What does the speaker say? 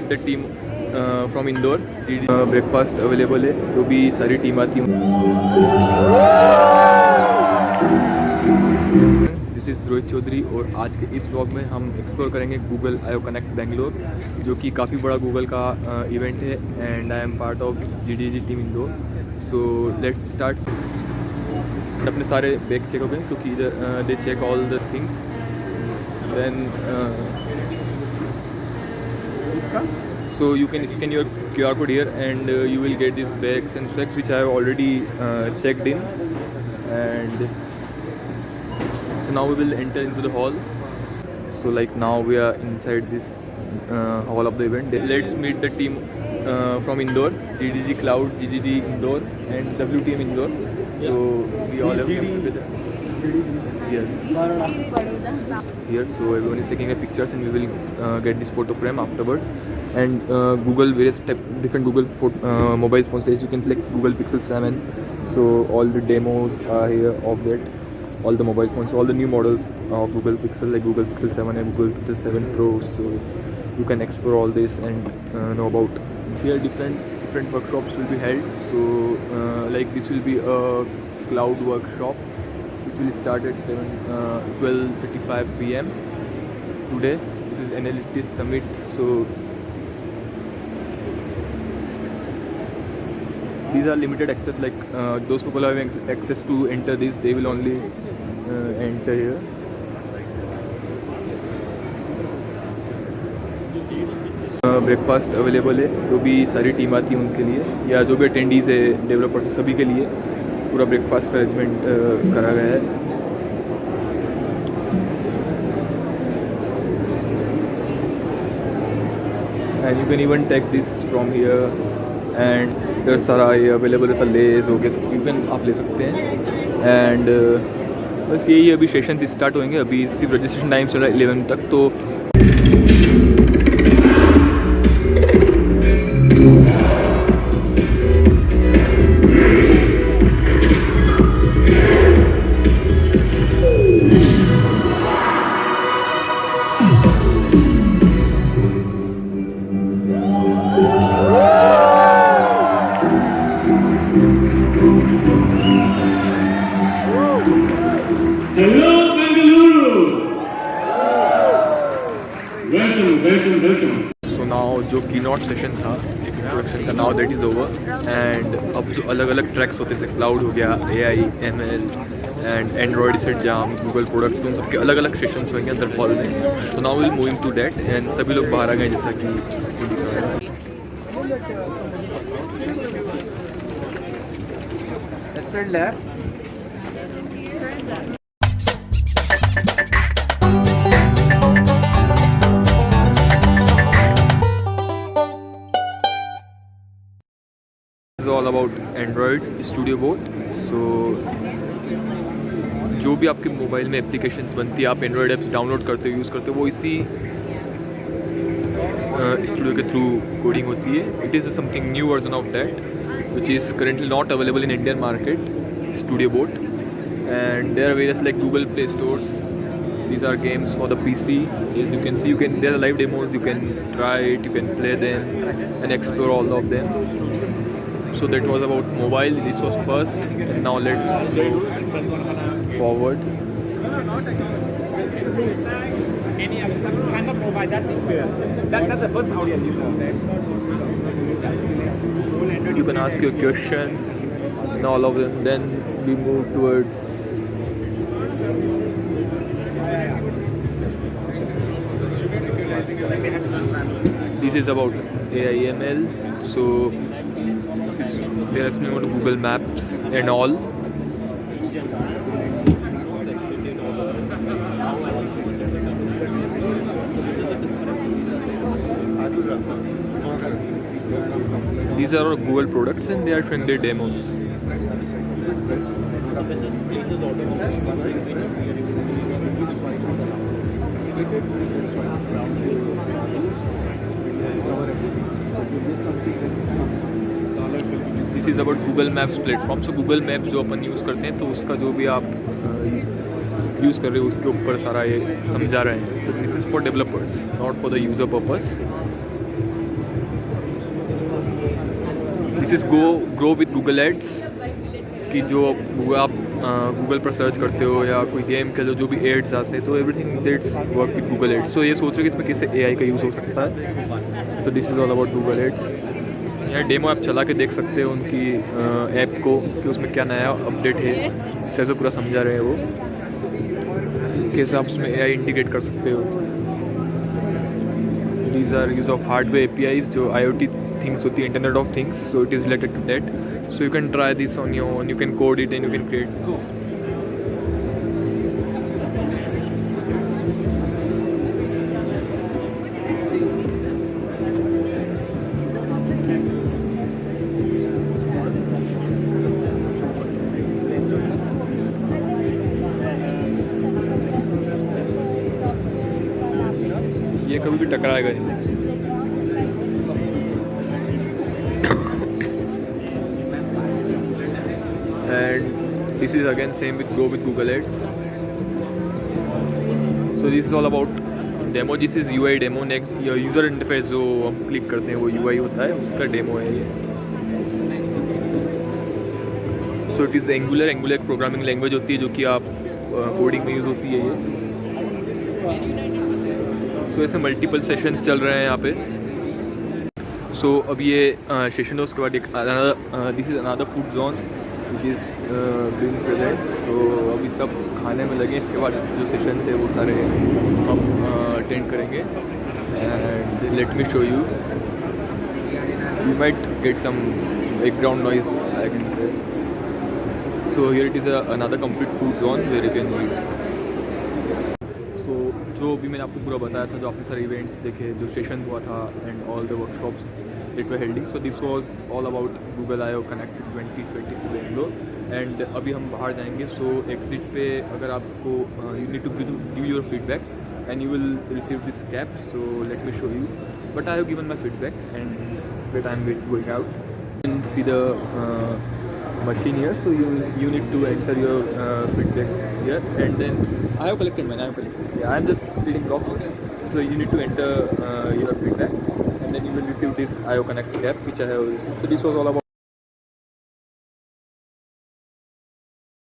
Meet the team from Indore. Breakfast available है, जो भी सारी टीम आती है। दिस इज़ रोहित चौधरी और आज के इस व्लॉग में हम एक्सप्लोर करेंगे गूगल I/O कनेक्ट बेंगलोर, जो कि काफ़ी बड़ा गूगल का इवेंट है and I am part of GDG team Indore. So let's start. अपने सारे बैग चेक हो गए क्योंकि इधर they check all the things then इसका so you can scan your QR code here and you will get these bags and specs which I have already checked in, and so now we will enter into the hall. So like now we are inside this hall of the event. Let's meet the team from Indore, GDG Cloud, GDG Indore and WTM Indore. So we all have come together. Yes. Here, so everyone is taking a pictures and we will get this photo frame afterwards. And Google, various different Google mobile phones. As you can select Google Pixel 7. So all the demos are here of that. All the mobile phones, all the new models of Google Pixel, like Google Pixel 7 and Google Pixel 7 Pro. So you can explore all this and know about. Here different workshops will be held. So like this will be a cloud workshop which will start at 12:35 PM today. This is Analytics Summit. So these are limited access, like those people having access to enter this, they will only enter here. Breakfast available है, जो भी सारी team आती है उनके लिए या जो भी अटेंडीज़ है डेवलपर्स सभी के लिए पूरा ब्रेकफास्ट का अरेंजमेंट करा गया है। And you can even take this from here and इधर सारा ये अवेलेबल रहता, लेज हो गया, इवन आप ले सकते हैं। एंड बस यही अभी सेशन स्टार्ट होंगे, अभी सिर्फ रजिस्ट्रेशन टाइम चल रहा है 11 तक। तो Hello Bengaluru! Welcome. So now जो कीनोट सेशन था एक इंट्रोडक्शन का, now that is over. And अब जो अलग अलग ट्रैक्स होते जैसे क्लाउड हो गया, AI, ML and Android set jam, Google products, तो उन सबके अलग अलग सेशंस होंगे अंदर हॉल में। तो now will moving to that and सभी लोग बाहर आ गए जैसा कि all about Android Studio bot. So जो भी आपके मोबाइल में एप्लीकेशंस बनती है, आप एंड्रॉयड ऐप्स डाउनलोड करते हो, यूज़ करते हो, वो इसी स्टूडियो के थ्रू कोडिंग होती है। It is something new version of that which is currently not available in Indian market, studio bot. And there are various like Google Play stores. These are games for the PC. As you can see, there are live demos, you can try it, you can play them and explore all of them. So that was about mobile, this was first, and now let's go forward. Cannot provide that experience. That's the first audience. You can ask your questions and all of them. Then we move towards this is about AI ML. So they are explaining about Google Maps and all. These are all Google products and they are showing their demos. This is about Google Maps platform. So Google Maps जो अपन use करते हैं तो उसका जो भी आप use कर रहे हो उसके ऊपर सारा ये समझा रहे हैं. So this is for developers, not for the user purpose. This is grow with Google ads, कि जो आप गूगल पर सर्च करते हो या कोई गेम खेलो जो भी एड्स आते हैं, तो everything that's work with Google ads. So ये सोच रहे कि इसमें कैसे AI का यूज़ हो सकता है। तो this is all about Google ads. यहाँ डेमो आप चला के देख सकते हो उनकी ऐप को, कि उसमें क्या नया अपडेट है। इसे तो पूरा समझा रहे हैं वो, कैसे आप उसमें AI इंटीग्रेट कर सकते हो। These are use of hardware APIs, जो IoT things होती है, Internet of Things, so it is related to that. So you can try this on your own, you can code it and you can create. ये कभी भी टकराएगा नहीं। And this is again same with Grow with Google Ads. So this is all about demo. This is UI demo. Next user interface जो हम click करते हैं वो UI होता है, उसका डेमो है ये। So it is Angular एक प्रोग्रामिंग लैंग्वेज होती है जो कि आप कोडिंग में यूज़ होती है ये। तो ऐसे मल्टीपल सेशंस चल रहे हैं यहाँ पे। सो अब ये सेशन है, उसके बाद एक this is another food zone which is being present. So अभी सब खाने में लगे, इसके बाद जो सेशन है वो सारे हम अटेंड करेंगे। And let me show you, might get some background noise I can say. So here it is another complete food zone where you can eat. जो भी मैंने आपको पूरा बताया था, जो आपने सारे इवेंट्स देखे, जो सेशन हुआ था and all the workshops it were holding. So this was all about Google I/O connect 2020 Bangalore. And अभी हम बाहर जाएंगे। सो एग्जिट पे अगर आपको you need to give your feedback and you will receive this cap. So let me show you, but I have given my feedback and wait I am going out and see the machine here. So you need to enter your feedback here, and then I have collected mine. Yeah, I am just reading blocks. So you need to enter your feedback, and then you will receive this I/O Connect app which I have received. So this was all about